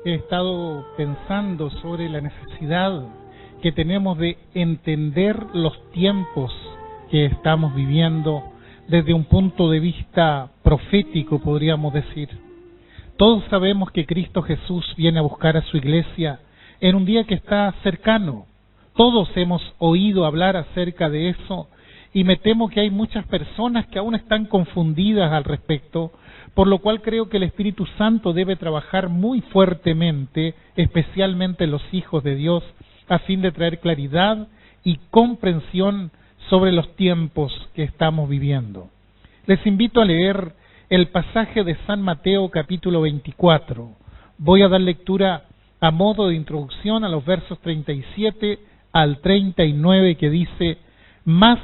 he estado pensando sobre la necesidad que tenemos de entender los tiempos que estamos viviendo desde un punto de vista profético, podríamos decir. Todos sabemos que Cristo Jesús viene a buscar a su iglesia en un día que está cercano. Todos hemos oído hablar acerca de eso y me temo que hay muchas personas que aún están confundidas al respecto, por lo cual creo que el Espíritu Santo debe trabajar muy fuertemente, especialmente en los hijos de Dios, a fin de traer claridad y comprensión sobre los tiempos que estamos viviendo. Les invito a leer el pasaje de San Mateo capítulo 24. Voy a dar lectura a modo de introducción a los versos 37 al 39 que dice: «Mas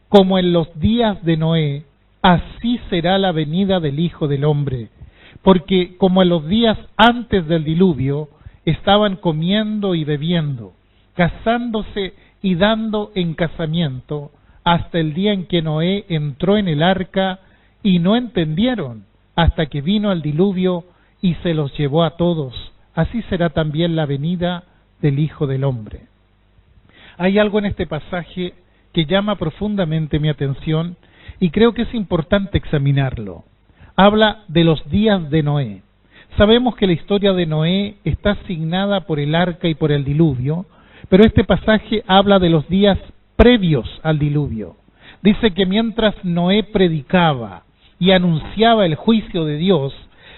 como en los días de Noé, así será la venida del Hijo del Hombre, porque como en los días antes del diluvio, estaban comiendo y bebiendo, casándose y dando en casamiento, hasta el día en que Noé entró en el arca, y no entendieron, hasta que vino el diluvio y se los llevó a todos. Así será también la venida del Hijo del Hombre». Hay algo en este pasaje que llama profundamente mi atención y creo que es importante examinarlo. Habla de los días de Noé. Sabemos que la historia de Noé está asignada por el arca y por el diluvio, pero este pasaje habla de los días previos al diluvio. Dice que mientras Noé predicaba y anunciaba el juicio de Dios,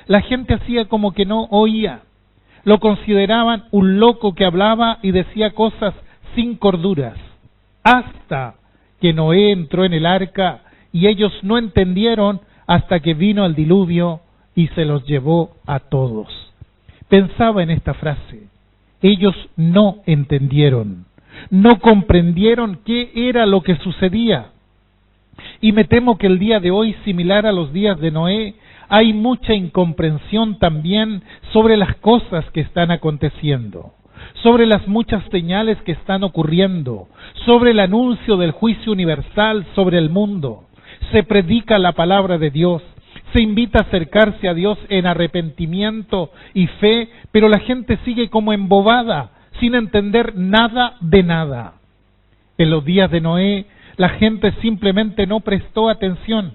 la gente hacía como que no oía. Lo consideraban un loco que hablaba y decía cosas sin corduras, hasta que Noé entró en el arca y ellos no entendieron hasta que vino el diluvio y se los llevó a todos. Pensaba en esta frase: ellos no entendieron, no comprendieron qué era lo que sucedía. Y me temo que el día de hoy, similar a los días de Noé, hay mucha incomprensión también sobre las cosas que están aconteciendo, sobre las muchas señales que están ocurriendo, sobre el anuncio del juicio universal sobre el mundo. Se predica la palabra de Dios, se invita a acercarse a Dios en arrepentimiento y fe, pero la gente sigue como embobada, sin entender nada de nada. En los días de Noé, la gente simplemente no prestó atención,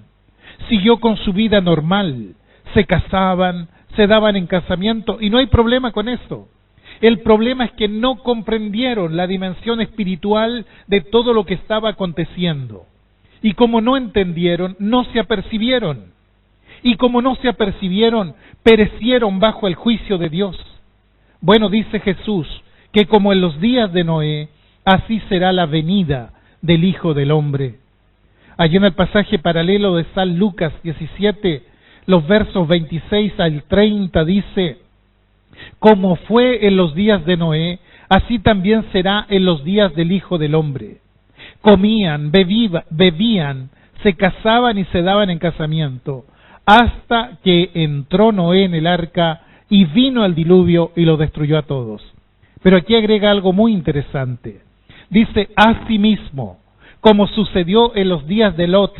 siguió con su vida normal, se casaban, se daban en casamiento y no hay problema con eso. El problema es que no comprendieron la dimensión espiritual de todo lo que estaba aconteciendo. Y como no entendieron, no se apercibieron. Y como no se apercibieron, perecieron bajo el juicio de Dios. Bueno, dice Jesús que como en los días de Noé, así será la venida del Hijo del Hombre. Allí en el pasaje paralelo de San Lucas 17, los versos 26 al 30 dice: «Como fue en los días de Noé, así también será en los días del Hijo del Hombre. Comían, bebían, se casaban y se daban en casamiento, hasta que entró Noé en el arca y vino el diluvio y lo destruyó a todos». Pero aquí agrega algo muy interesante. Dice: «Asimismo, como sucedió en los días de Lot,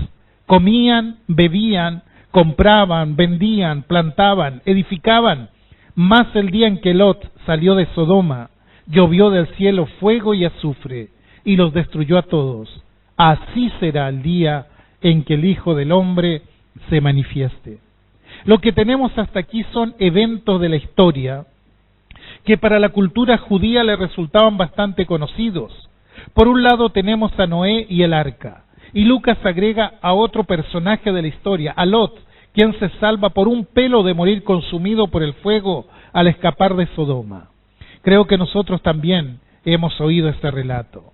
comían, bebían, compraban, vendían, plantaban, edificaban. Mas el día en que Lot salió de Sodoma, llovió del cielo fuego y azufre, y los destruyó a todos. Así será el día en que el Hijo del Hombre se manifieste». Lo que tenemos hasta aquí son eventos de la historia que para la cultura judía le resultaban bastante conocidos. Por un lado tenemos a Noé y el arca, y Lucas agrega a otro personaje de la historia, a Lot, quien se salva por un pelo de morir consumido por el fuego al escapar de Sodoma. Creo que nosotros también hemos oído este relato.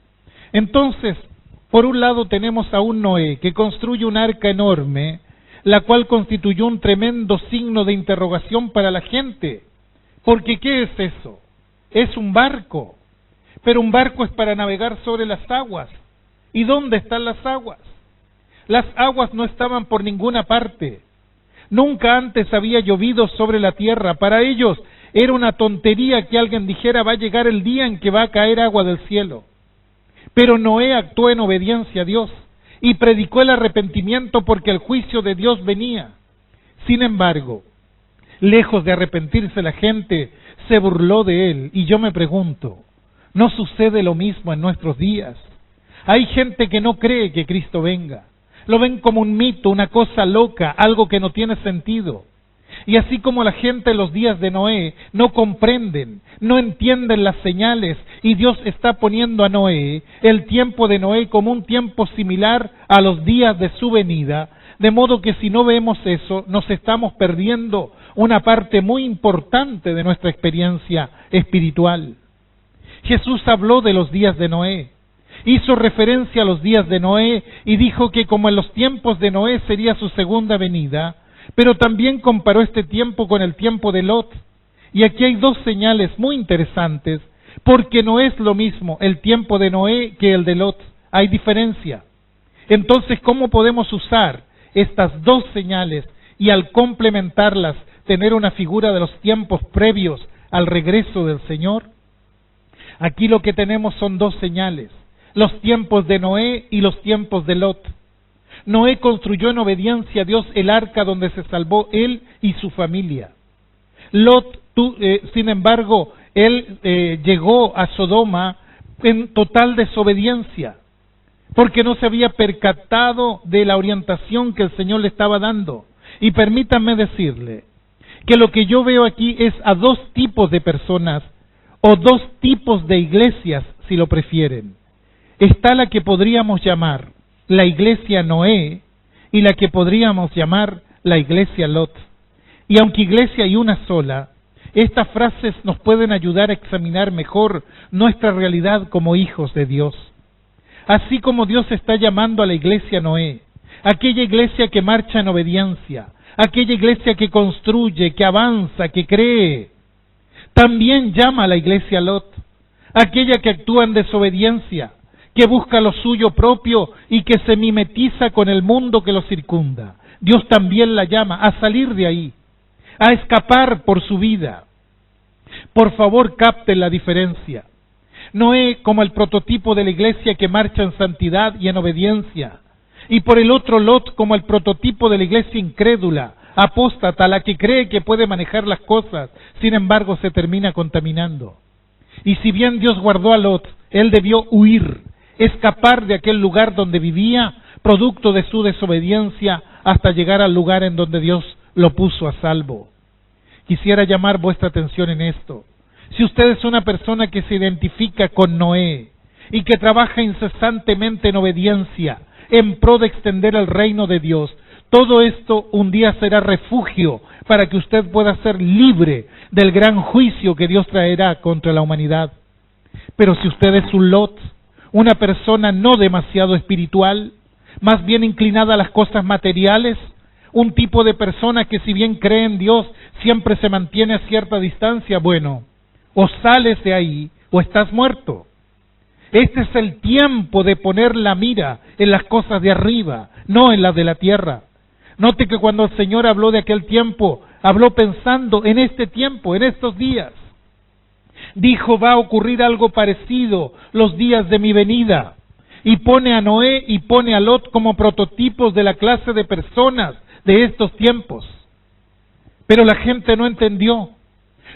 Entonces, por un lado tenemos a un Noé que construye un arca enorme, la cual constituyó un tremendo signo de interrogación para la gente. Porque ¿qué es eso? Es un barco, pero un barco es para navegar sobre las aguas. ¿Y dónde están las aguas? Las aguas no estaban por ninguna parte. Nunca antes había llovido sobre la tierra. Para ellos era una tontería que alguien dijera: va a llegar el día en que va a caer agua del cielo. Pero Noé actuó en obediencia a Dios y predicó el arrepentimiento porque el juicio de Dios venía. Sin embargo, lejos de arrepentirse la gente, se burló de él, y yo me pregunto, ¿no sucede lo mismo en nuestros días? Hay gente que no cree que Cristo venga. Lo ven como un mito, una cosa loca, algo que no tiene sentido. Y así como la gente en los días de Noé no comprenden, no entienden las señales, y Dios está poniendo a Noé, el tiempo de Noé, como un tiempo similar a los días de su venida, de modo que si no vemos eso, nos estamos perdiendo una parte muy importante de nuestra experiencia espiritual. Jesús habló de los días de Noé, hizo referencia a los días de Noé y dijo que como en los tiempos de Noé sería su segunda venida, pero también comparó este tiempo con el tiempo de Lot. Y aquí hay dos señales muy interesantes, porque no es lo mismo el tiempo de Noé que el de Lot. Hay diferencia. Entonces, ¿cómo podemos usar estas dos señales y al complementarlas tener una figura de los tiempos previos al regreso del Señor? Aquí lo que tenemos son dos señales, los tiempos de Noé y los tiempos de Lot. Noé construyó en obediencia a Dios el arca donde se salvó él y su familia. Lot, sin embargo, él llegó a Sodoma en total desobediencia, porque no se había percatado de la orientación que el Señor le estaba dando. Y permítanme decirle que lo que yo veo aquí es a dos tipos de personas, o dos tipos de iglesias, si lo prefieren. Está la que podríamos llamar la iglesia Noé y la que podríamos llamar la iglesia Lot. Y aunque iglesia hay una sola, estas frases nos pueden ayudar a examinar mejor nuestra realidad como hijos de Dios. Así como Dios está llamando a la iglesia Noé, aquella iglesia que marcha en obediencia, aquella iglesia que construye, que avanza, que cree, también llama a la iglesia Lot, aquella que actúa en desobediencia, que busca lo suyo propio y que se mimetiza con el mundo que lo circunda. Dios también la llama a salir de ahí, a escapar por su vida. Por favor, capten la diferencia. Noé como el prototipo de la iglesia que marcha en santidad y en obediencia, y por el otro Lot como el prototipo de la iglesia incrédula, apóstata, la que cree que puede manejar las cosas, sin embargo se termina contaminando. Y si bien Dios guardó a Lot, él debió huir, escapar de aquel lugar donde vivía, producto de su desobediencia, hasta llegar al lugar en donde Dios lo puso a salvo. Quisiera llamar vuestra atención en esto. Si usted es una persona que se identifica con Noé y que trabaja incesantemente en obediencia, en pro de extender el reino de Dios, todo esto un día será refugio para que usted pueda ser libre del gran juicio que Dios traerá contra la humanidad. Pero si usted es un Lot, una persona no demasiado espiritual, más bien inclinada a las cosas materiales, un tipo de persona que si bien cree en Dios, siempre se mantiene a cierta distancia, bueno, o sales de ahí o estás muerto. Este es el tiempo de poner la mira en las cosas de arriba, no en las de la tierra. Note que cuando el Señor habló de aquel tiempo, habló pensando en este tiempo, en estos días. Dijo, va a ocurrir algo parecido los días de mi venida. Y pone a Noé y pone a Lot como prototipos de la clase de personas de estos tiempos. Pero la gente no entendió,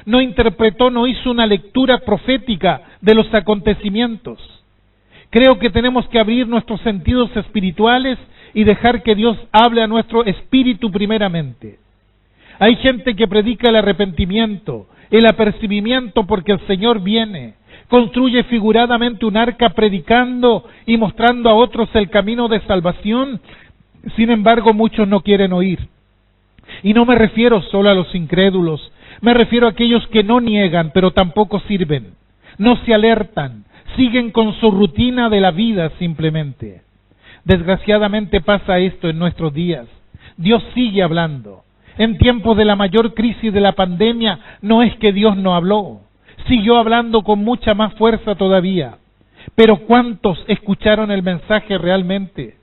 no interpretó, no hizo una lectura profética de los acontecimientos. Creo que tenemos que abrir nuestros sentidos espirituales y dejar que Dios hable a nuestro espíritu primeramente. Hay gente que predica el arrepentimiento, el apercibimiento porque el Señor viene, construye figuradamente un arca predicando y mostrando a otros el camino de salvación. Sin embargo, muchos no quieren oír. Y no me refiero solo a los incrédulos, me refiero a aquellos que no niegan, pero tampoco sirven, no se alertan, siguen con su rutina de la vida simplemente. Desgraciadamente pasa esto en nuestros días. Dios sigue hablando. En tiempos de la mayor crisis de la pandemia, no es que Dios no habló, siguió hablando con mucha más fuerza todavía. Pero ¿cuántos escucharon el mensaje realmente?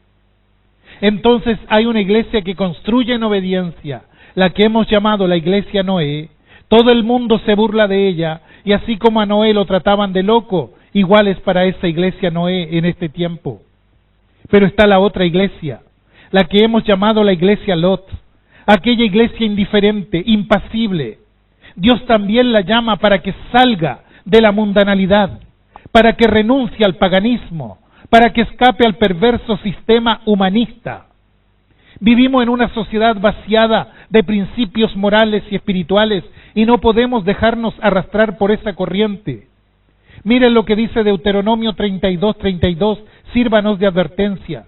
Entonces hay una iglesia que construye en obediencia, la que hemos llamado la iglesia Noé. Todo el mundo se burla de ella, y así como a Noé lo trataban de loco, igual es para esa iglesia Noé en este tiempo. Pero está la otra iglesia, la que hemos llamado la iglesia Lot, aquella iglesia indiferente, impasible, Dios también la llama para que salga de la mundanalidad, para que renuncie al paganismo, para que escape al perverso sistema humanista. Vivimos en una sociedad vaciada de principios morales y espirituales y no podemos dejarnos arrastrar por esa corriente. Miren lo que dice Deuteronomio 32:32, sírvanos de advertencia.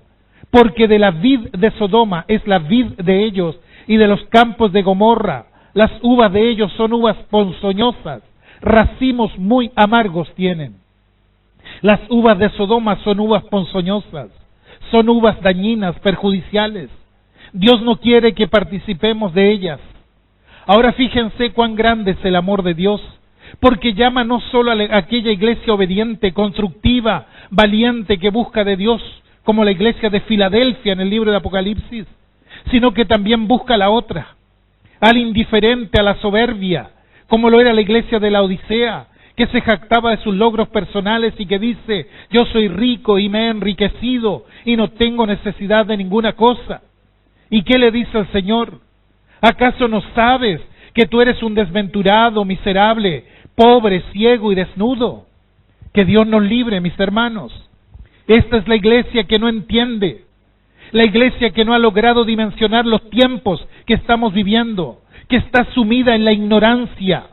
Porque de la vid de Sodoma es la vid de ellos, y de los campos de Gomorra, las uvas de ellos son uvas ponzoñosas, racimos muy amargos tienen. Las uvas de Sodoma son uvas ponzoñosas, son uvas dañinas, perjudiciales. Dios no quiere que participemos de ellas. Ahora fíjense cuán grande es el amor de Dios, porque llama no solo a aquella iglesia obediente, constructiva, valiente, que busca de Dios, como la iglesia de Filadelfia en el libro de Apocalipsis, sino que también busca a la otra, al indiferente, a la soberbia, como lo era la iglesia de la Odisea, que se jactaba de sus logros personales y que dice: yo soy rico y me he enriquecido y no tengo necesidad de ninguna cosa. ¿Y qué le dice el Señor? ¿Acaso no sabes que tú eres un desventurado, miserable, pobre, ciego y desnudo? Que Dios nos libre, mis hermanos. Esta es la iglesia que no entiende, la iglesia que no ha logrado dimensionar los tiempos que estamos viviendo, que está sumida en la ignorancia,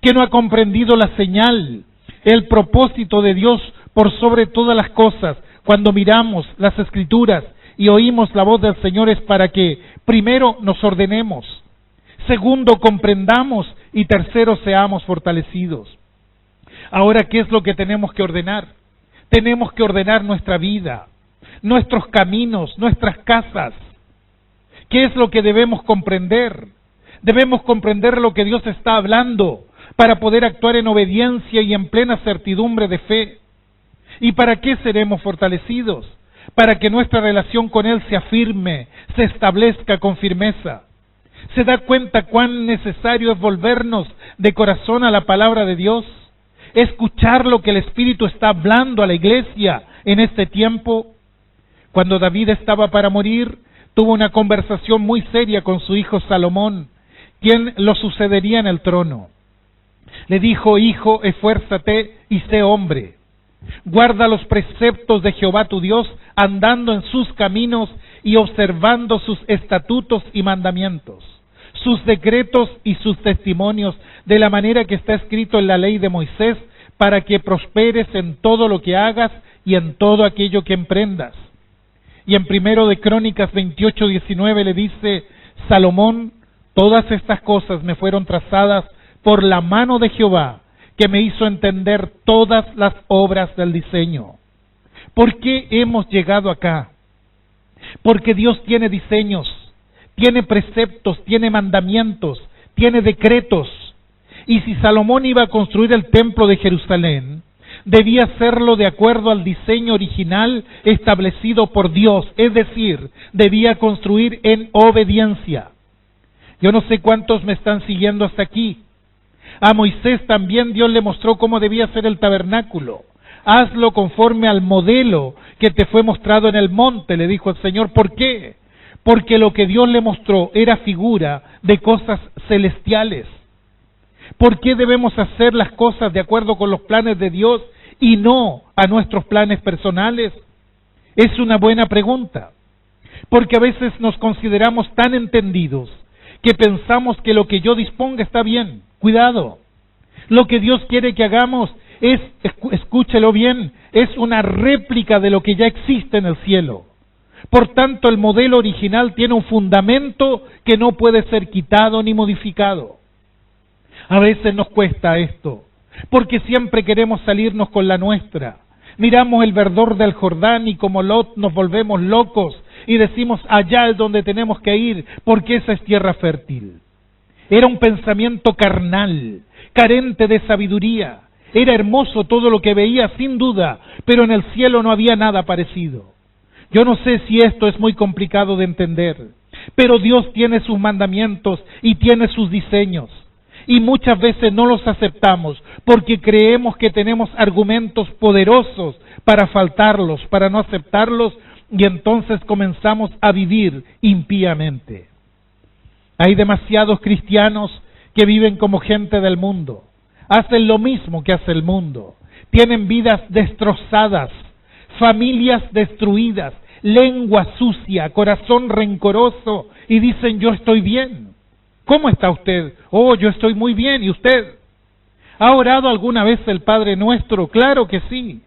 que no ha comprendido la señal, el propósito de Dios por sobre todas las cosas. Cuando miramos las Escrituras y oímos la voz del Señor es para que, primero, nos ordenemos, segundo, comprendamos y tercero, seamos fortalecidos. Ahora, ¿qué es lo que tenemos que ordenar? Tenemos que ordenar nuestra vida, nuestros caminos, nuestras casas. ¿Qué es lo que debemos comprender? Debemos comprender lo que Dios está hablando para poder actuar en obediencia y en plena certidumbre de fe. ¿Y para qué seremos fortalecidos? Para que nuestra relación con Él sea firme, se establezca con firmeza. ¿Se da cuenta cuán necesario es volvernos de corazón a la palabra de Dios? Escuchar lo que el Espíritu está hablando a la iglesia en este tiempo. Cuando David estaba para morir, tuvo una conversación muy seria con su hijo Salomón, quien lo sucedería en el trono. Le dijo: hijo, esfuérzate y sé hombre. Guarda los preceptos de Jehová tu Dios, andando en sus caminos y observando sus estatutos y mandamientos, sus decretos y sus testimonios, de la manera que está escrito en la ley de Moisés, para que prosperes en todo lo que hagas y en todo aquello que emprendas. Y en 1 de Crónicas 28:19 le dice: Salomón, todas estas cosas me fueron trazadas por la mano de Jehová, que me hizo entender todas las obras del diseño. ¿Por qué hemos llegado acá? Porque Dios tiene diseños, tiene preceptos, tiene mandamientos, tiene decretos. Y si Salomón iba a construir el templo de Jerusalén, debía hacerlo de acuerdo al diseño original establecido por Dios, es decir, debía construir en obediencia. Yo no sé cuántos me están siguiendo hasta aquí. A Moisés también Dios le mostró cómo debía ser el tabernáculo. Hazlo conforme al modelo que te fue mostrado en el monte, le dijo el Señor. ¿Por qué? Porque lo que Dios le mostró era figura de cosas celestiales. ¿Por qué debemos hacer las cosas de acuerdo con los planes de Dios y no a nuestros planes personales? Es una buena pregunta, porque a veces nos consideramos tan entendidos que pensamos que lo que yo disponga está bien. Cuidado, lo que Dios quiere que hagamos es, escúchelo bien, es una réplica de lo que ya existe en el cielo. Por tanto, el modelo original tiene un fundamento que no puede ser quitado ni modificado. A veces nos cuesta esto, porque siempre queremos salirnos con la nuestra. Miramos el verdor del Jordán y como Lot nos volvemos locos y decimos: allá es donde tenemos que ir, porque esa es tierra fértil. Era un pensamiento carnal, carente de sabiduría. Era hermoso todo lo que veía, sin duda, pero en el cielo no había nada parecido. Yo no sé si esto es muy complicado de entender, pero Dios tiene sus mandamientos y tiene sus diseños. Y muchas veces no los aceptamos porque creemos que tenemos argumentos poderosos para faltarlos, para no aceptarlos, y entonces comenzamos a vivir impíamente. Hay demasiados cristianos que viven como gente del mundo. Hacen lo mismo que hace el mundo. Tienen vidas destrozadas, familias destruidas, lengua sucia, corazón rencoroso, y dicen: yo estoy bien. ¿Cómo está usted? Oh, yo estoy muy bien. ¿Y usted? ¿Ha orado alguna vez el Padre Nuestro? Claro que sí.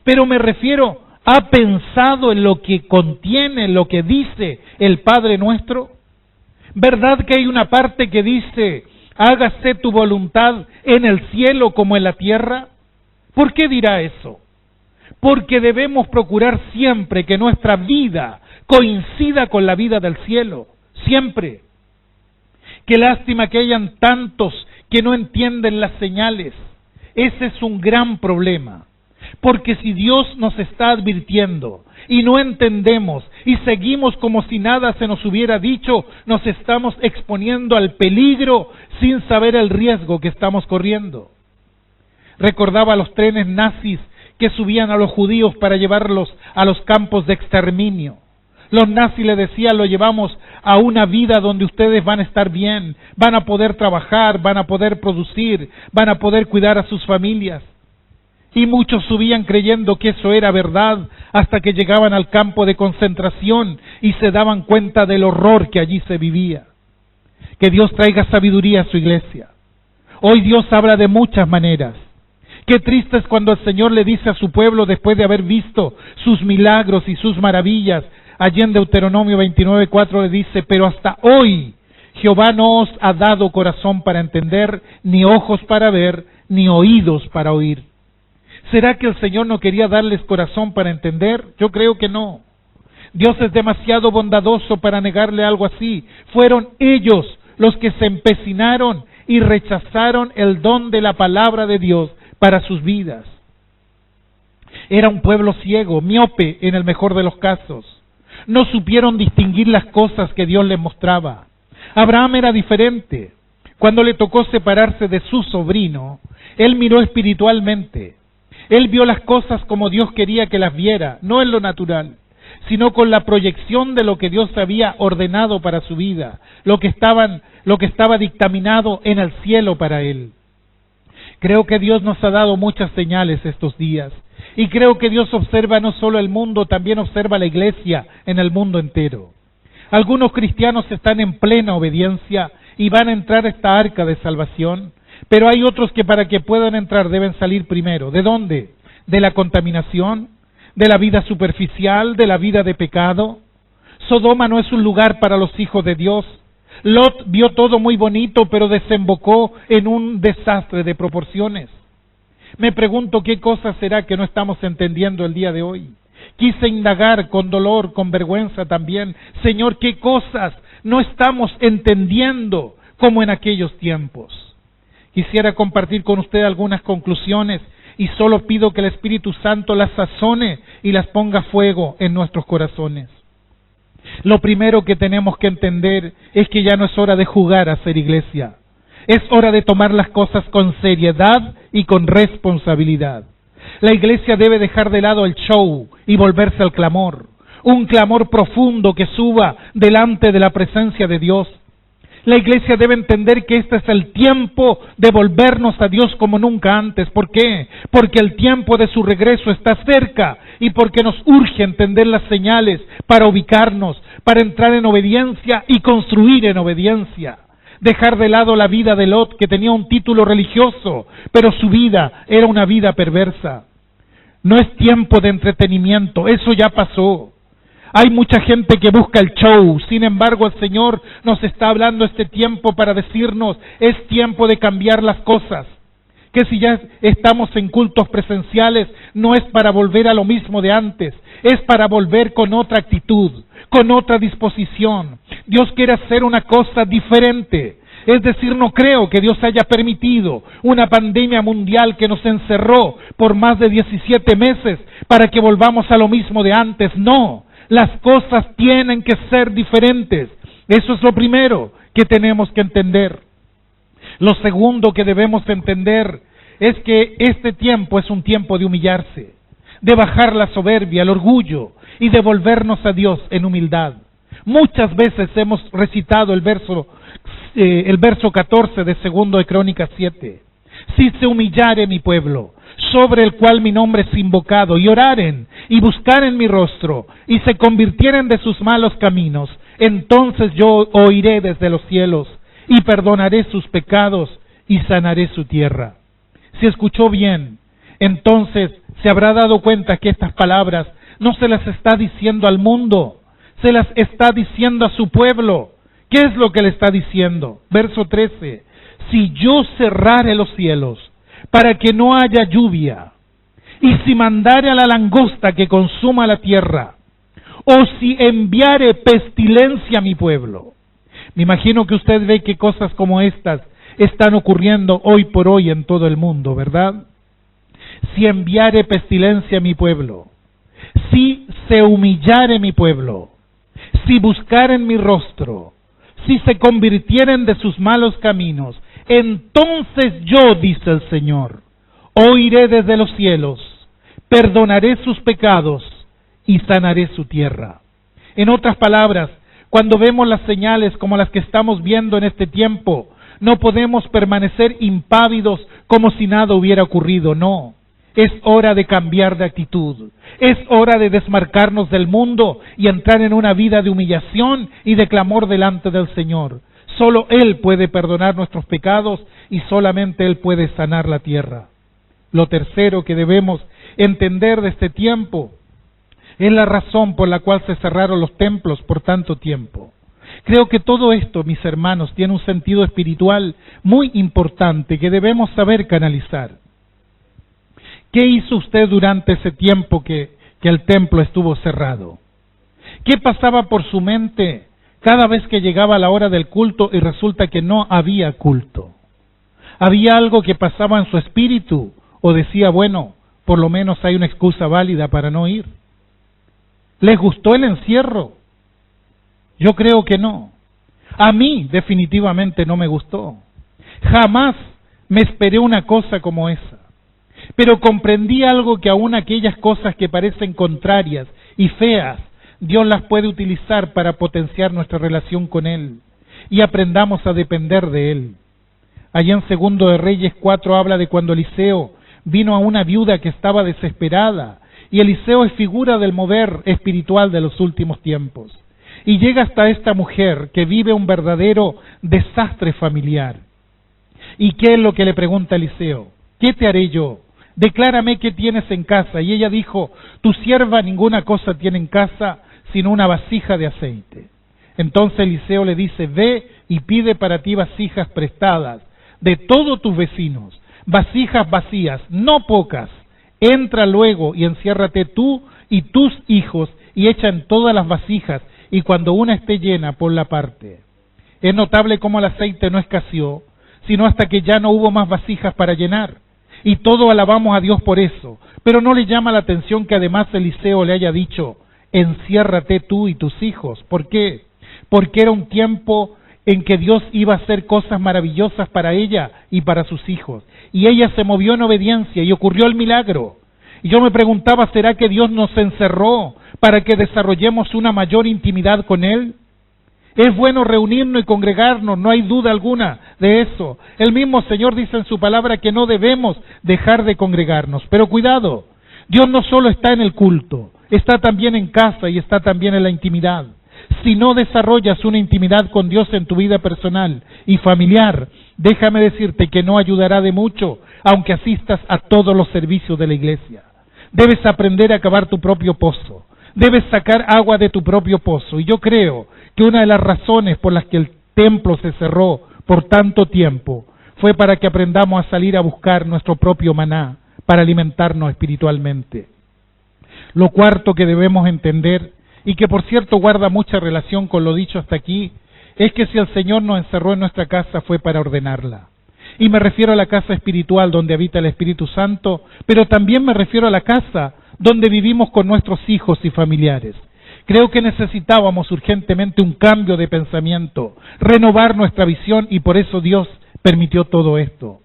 Pero me refiero, ¿ha pensado en lo que contiene, lo que dice el Padre Nuestro? ¿Verdad que hay una parte que dice: hágase tu voluntad en el cielo como en la tierra? ¿Por qué dirá eso? Porque debemos procurar siempre que nuestra vida coincida con la vida del cielo, siempre. Qué lástima que hayan tantos que no entienden las señales. Ese es un gran problema, porque si Dios nos está advirtiendo y no entendemos y seguimos como si nada se nos hubiera dicho, nos estamos exponiendo al peligro sin saber el riesgo que estamos corriendo. Recordaba los trenes nazis que subían a los judíos para llevarlos a los campos de exterminio. Los nazis le decían: lo llevamos a una vida donde ustedes van a estar bien, van a poder trabajar, van a poder producir, van a poder cuidar a sus familias. Y muchos subían creyendo que eso era verdad, hasta que llegaban al campo de concentración y se daban cuenta del horror que allí se vivía. Que Dios traiga sabiduría a su iglesia. Hoy Dios habla de muchas maneras. Qué triste es cuando el Señor le dice a su pueblo, después de haber visto sus milagros y sus maravillas. Allí en Deuteronomio 29:4 le dice: pero hasta hoy Jehová no os ha dado corazón para entender, ni ojos para ver, ni oídos para oír. ¿Será que el Señor no quería darles corazón para entender? Yo creo que no. Dios es demasiado bondadoso para negarle algo así. Fueron ellos los que se empecinaron y rechazaron el don de la palabra de Dios para sus vidas. Era un pueblo ciego, miope en el mejor de los casos. No supieron distinguir las cosas que Dios les mostraba. Abraham era diferente. Cuando le tocó separarse de su sobrino, él miró espiritualmente. Él vio las cosas como Dios quería que las viera, no en lo natural, sino con la proyección de lo que Dios había ordenado para su vida, lo que estaba dictaminado en el cielo para él. Creo que Dios nos ha dado muchas señales estos días. Y creo que Dios observa no solo el mundo, también observa la iglesia en el mundo entero. Algunos cristianos están en plena obediencia y van a entrar a esta arca de salvación, pero hay otros que para que puedan entrar deben salir primero. ¿De dónde? ¿De la contaminación? ¿De la vida superficial? ¿De la vida de pecado? Sodoma no es un lugar para los hijos de Dios. Lot vio todo muy bonito, pero desembocó en un desastre de proporciones. Me pregunto qué cosa será que no estamos entendiendo el día de hoy. Quise indagar con dolor, con vergüenza también. Señor, ¿qué cosas no estamos entendiendo como en aquellos tiempos? Quisiera compartir con usted algunas conclusiones y solo pido que el Espíritu Santo las sazone y las ponga a fuego en nuestros corazones. Lo primero que tenemos que entender es que ya no es hora de jugar a ser iglesia. Es hora de tomar las cosas con seriedad y con responsabilidad. La iglesia debe dejar de lado el show y volverse al clamor. Un clamor profundo que suba delante de la presencia de Dios. La iglesia debe entender que este es el tiempo de volvernos a Dios como nunca antes. ¿Por qué? Porque el tiempo de su regreso está cerca y porque nos urge entender las señales para ubicarnos, para entrar en obediencia y construir en obediencia. Dejar de lado la vida de Lot, que tenía un título religioso, pero su vida era una vida perversa. No es tiempo de entretenimiento, eso ya pasó. Hay mucha gente que busca el show, sin embargo el Señor nos está hablando este tiempo para decirnos, es tiempo de cambiar las cosas. Que si ya estamos en cultos presenciales, no es para volver a lo mismo de antes, es para volver con otra actitud, con otra disposición. Dios quiere hacer una cosa diferente. Es decir, no creo que Dios haya permitido una pandemia mundial que nos encerró por más de 17 meses para que volvamos a lo mismo de antes. No, las cosas tienen que ser diferentes. Eso es lo primero que tenemos que entender. Lo segundo que debemos entender es que este tiempo es un tiempo de humillarse, de bajar la soberbia, el orgullo y de volvernos a Dios en humildad. Muchas veces hemos recitado el verso el verso 14 de 2 de Crónicas 7. Si se humillare mi pueblo, sobre el cual mi nombre es invocado, y oraren, y buscaren mi rostro, y se convirtieren de sus malos caminos, entonces yo oiré desde los cielos, y perdonaré sus pecados, y sanaré su tierra. Si escuchó bien, entonces se habrá dado cuenta que estas palabras no se las está diciendo al mundo, se las está diciendo a su pueblo. ¿Qué es lo que le está diciendo? Verso 13. Si yo cerrare los cielos para que no haya lluvia, y si mandare a la langosta que consuma la tierra, o si enviare pestilencia a mi pueblo. Me imagino que usted ve que cosas como estas están ocurriendo hoy por hoy en todo el mundo, ¿verdad? Si enviare pestilencia a mi pueblo, si se humillare mi pueblo, si buscaren mi rostro, si se convirtieren de sus malos caminos, entonces yo, dice el Señor, oiré desde los cielos, perdonaré sus pecados y sanaré su tierra. En otras palabras, cuando vemos las señales como las que estamos viendo en este tiempo, no podemos permanecer impávidos como si nada hubiera ocurrido, no. Es hora de cambiar de actitud, es hora de desmarcarnos del mundo y entrar en una vida de humillación y de clamor delante del Señor. Solo Él puede perdonar nuestros pecados y solamente Él puede sanar la tierra. Lo tercero que debemos entender de este tiempo es la razón por la cual se cerraron los templos por tanto tiempo. Creo que todo esto, mis hermanos, tiene un sentido espiritual muy importante que debemos saber canalizar. ¿Qué hizo usted durante ese tiempo que el templo estuvo cerrado? ¿Qué pasaba por su mente cada vez que llegaba la hora del culto y resulta que no había culto? ¿Había algo que pasaba en su espíritu? ¿O decía, bueno, por lo menos hay una excusa válida para no ir? ¿Les gustó el encierro? Yo creo que no. A mí definitivamente no me gustó. Jamás me esperé una cosa como esa. Pero comprendí algo, que aún aquellas cosas que parecen contrarias y feas, Dios las puede utilizar para potenciar nuestra relación con Él y aprendamos a depender de Él. Allá en 2 de Reyes 4 habla de cuando Eliseo vino a una viuda que estaba desesperada, y Eliseo es figura del mover espiritual de los últimos tiempos. Y llega hasta esta mujer que vive un verdadero desastre familiar. ¿Y qué es lo que le pregunta Eliseo? ¿Qué te haré yo? Declárame qué tienes en casa. Y ella dijo, tu sierva ninguna cosa tiene en casa, sino una vasija de aceite. Entonces Eliseo le dice, ve y pide para ti vasijas prestadas de todos tus vecinos, vasijas vacías, no pocas. Entra luego y enciérrate tú y tus hijos y echa en todas las vasijas, y cuando una esté llena, ponla aparte. Es notable cómo el aceite no escaseó, sino hasta que ya no hubo más vasijas para llenar. Y todos alabamos a Dios por eso, pero no le llama la atención que además Eliseo le haya dicho, enciérrate tú y tus hijos. ¿Por qué? Porque era un tiempo en que Dios iba a hacer cosas maravillosas para ella y para sus hijos. Y ella se movió en obediencia y ocurrió el milagro. Y yo me preguntaba, ¿será que Dios nos encerró para que desarrollemos una mayor intimidad con Él? Es bueno reunirnos y congregarnos, no hay duda alguna de eso. El mismo Señor dice en su palabra que no debemos dejar de congregarnos. Pero cuidado, Dios no solo está en el culto, está también en casa y está también en la intimidad. Si no desarrollas una intimidad con Dios en tu vida personal y familiar, déjame decirte que no ayudará de mucho, aunque asistas a todos los servicios de la iglesia. Debes aprender a cavar tu propio pozo. Debes sacar agua de tu propio pozo. Y yo creo que una de las razones por las que el templo se cerró por tanto tiempo fue para que aprendamos a salir a buscar nuestro propio maná para alimentarnos espiritualmente. Lo cuarto que debemos entender, y que por cierto guarda mucha relación con lo dicho hasta aquí, es que si el Señor nos encerró en nuestra casa fue para ordenarla. Y me refiero a la casa espiritual donde habita el Espíritu Santo, pero también me refiero a la casa donde vivimos con nuestros hijos y familiares. Creo que necesitábamos urgentemente un cambio de pensamiento, renovar nuestra visión, y por eso Dios permitió todo esto.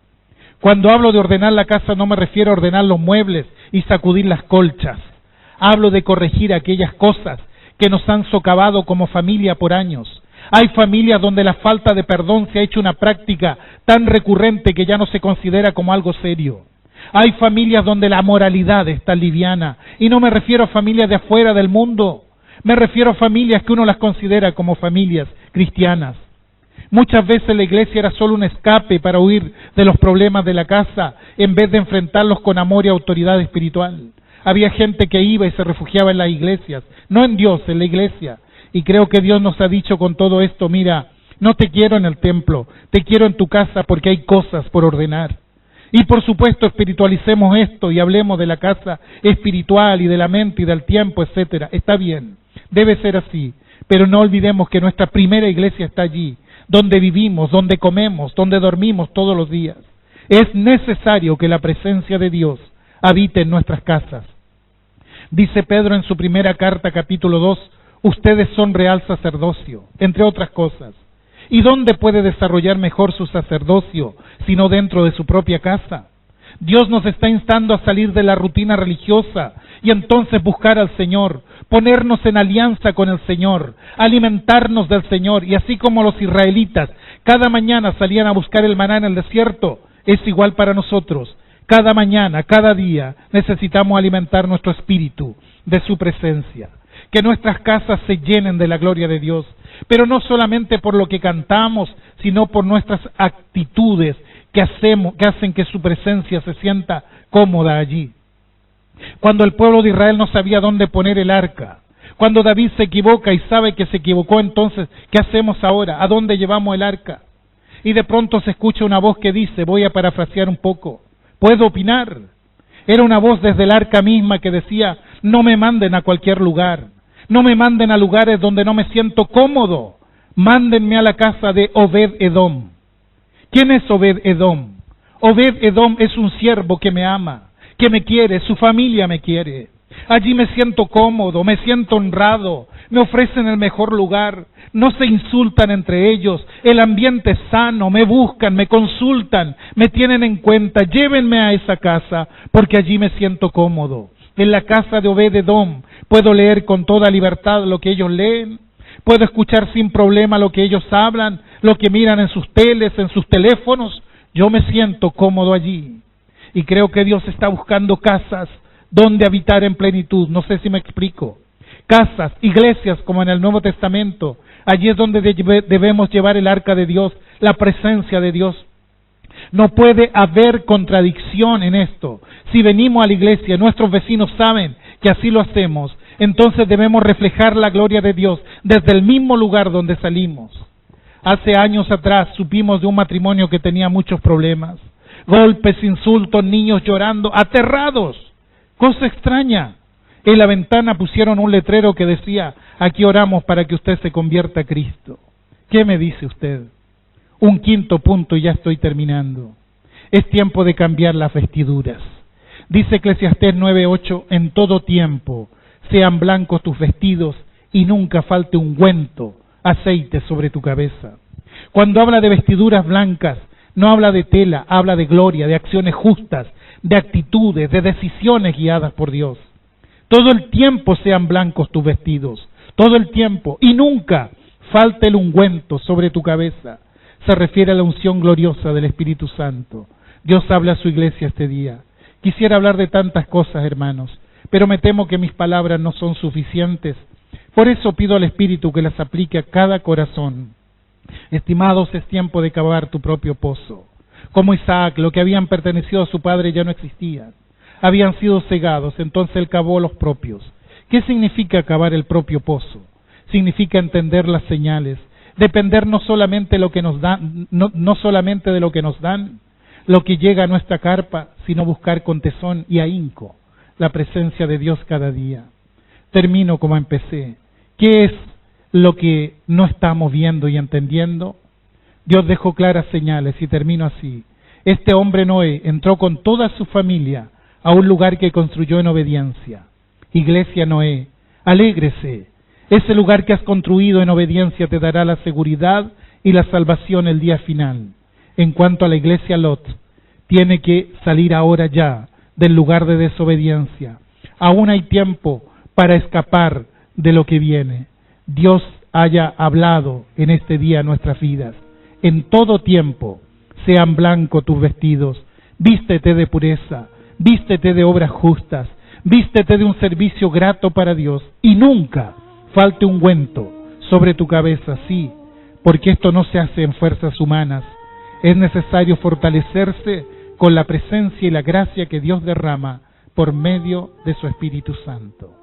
Cuando hablo de ordenar la casa no me refiero a ordenar los muebles y sacudir las colchas. Hablo de corregir aquellas cosas que nos han socavado como familia por años. Hay familias donde la falta de perdón se ha hecho una práctica tan recurrente que ya no se considera como algo serio. Hay familias donde la moralidad está liviana, y no me refiero a familias de afuera del mundo, me refiero a familias que uno las considera como familias cristianas. Muchas veces la iglesia era solo un escape para huir de los problemas de la casa, en vez de enfrentarlos con amor y autoridad espiritual. Había gente que iba y se refugiaba en las iglesias, no en Dios, en la iglesia. Y creo que Dios nos ha dicho con todo esto, mira, no te quiero en el templo, te quiero en tu casa porque hay cosas por ordenar. Y por supuesto espiritualicemos esto y hablemos de la casa espiritual y de la mente y del tiempo, etcétera. Está bien, debe ser así, pero no olvidemos que nuestra primera iglesia está allí, donde vivimos, donde comemos, donde dormimos todos los días. Es necesario que la presencia de Dios habite en nuestras casas. Dice Pedro en su primera carta, capítulo 2, ustedes son real sacerdocio, entre otras cosas. ¿Y dónde puede desarrollar mejor su sacerdocio sino dentro de su propia casa? Dios nos está instando a salir de la rutina religiosa y entonces buscar al Señor, ponernos en alianza con el Señor, alimentarnos del Señor, y así como los israelitas cada mañana salían a buscar el maná en el desierto, es igual para nosotros. Cada mañana, cada día, necesitamos alimentar nuestro espíritu de su presencia. Que nuestras casas se llenen de la gloria de Dios, pero no solamente por lo que cantamos, sino por nuestras actitudes que hacen que su presencia se sienta cómoda allí. Cuando el pueblo de Israel no sabía dónde poner el arca, cuando David se equivoca y sabe que se equivocó, entonces, ¿qué hacemos ahora? ¿A dónde llevamos el arca? Y de pronto se escucha una voz que dice, voy a parafrasear un poco, ¿puedo opinar? Era una voz desde el arca misma que decía, no me manden a cualquier lugar, no me manden a lugares donde no me siento cómodo, mándenme a la casa de Obed-Edom. ¿Quién es Obed-Edom? Obed-Edom es un siervo que me ama, que me quiere, su familia me quiere. Allí me siento cómodo, me siento honrado, me ofrecen el mejor lugar, no se insultan entre ellos, el ambiente es sano, me buscan, me consultan, me tienen en cuenta, llévenme a esa casa, porque allí me siento cómodo. En la casa de Obed-Edom puedo leer con toda libertad lo que ellos leen, puedo escuchar sin problema lo que ellos hablan, lo que miran en sus teles, en sus teléfonos, yo me siento cómodo allí. Y creo que Dios está buscando casas donde habitar en plenitud, no sé si me explico. Casas, iglesias como en el Nuevo Testamento, allí es donde debemos llevar el arca de Dios, la presencia de Dios. No puede haber contradicción en esto. Si venimos a la iglesia, nuestros vecinos saben que así lo hacemos, entonces debemos reflejar la gloria de Dios desde el mismo lugar donde salimos. Hace años atrás supimos de un matrimonio que tenía muchos problemas, golpes, insultos, niños llorando, aterrados. Cosa extraña. En la ventana pusieron un letrero que decía, aquí oramos para que usted se convierta a Cristo. ¿Qué me dice usted? Un quinto punto y ya estoy terminando. Es tiempo de cambiar las vestiduras. Dice Eclesiastés 9:8, en todo tiempo sean blancos tus vestidos y nunca falte ungüento, aceite sobre tu cabeza. Cuando habla de vestiduras blancas, no habla de tela, habla de gloria, de acciones justas, de actitudes, de decisiones guiadas por Dios. Todo el tiempo sean blancos tus vestidos, todo el tiempo, y nunca falte el ungüento sobre tu cabeza. Se refiere a la unción gloriosa del Espíritu Santo. Dios habla a su iglesia este día. Quisiera hablar de tantas cosas, hermanos, pero me temo que mis palabras no son suficientes. Por eso pido al Espíritu que las aplique a cada corazón. Estimados, es tiempo de cavar tu propio pozo. Como Isaac, lo que habían pertenecido a su padre ya no existía. Habían sido cegados, entonces él cavó los propios. ¿Qué significa cavar el propio pozo? Significa entender las señales, depender no solamente lo que nos dan, no solamente de lo que nos dan, lo que llega a nuestra carpa, sino buscar con tesón y ahínco la presencia de Dios cada día. Termino como empecé. ¿Qué es lo que no estamos viendo y entendiendo? Dios dejó claras señales y termino así. Este hombre Noé entró con toda su familia a un lugar que construyó en obediencia. Iglesia Noé, alégrese. Ese lugar que has construido en obediencia te dará la seguridad y la salvación el día final. En cuanto a la iglesia Lot, tiene que salir ahora ya del lugar de desobediencia. Aún hay tiempo para escapar de lo que viene. Dios haya hablado en este día a nuestras vidas. En todo tiempo sean blancos tus vestidos, vístete de pureza, vístete de obras justas, vístete de un servicio grato para Dios, y nunca falte ungüento sobre tu cabeza, sí, porque esto no se hace en fuerzas humanas, es necesario fortalecerse con la presencia y la gracia que Dios derrama por medio de su Espíritu Santo.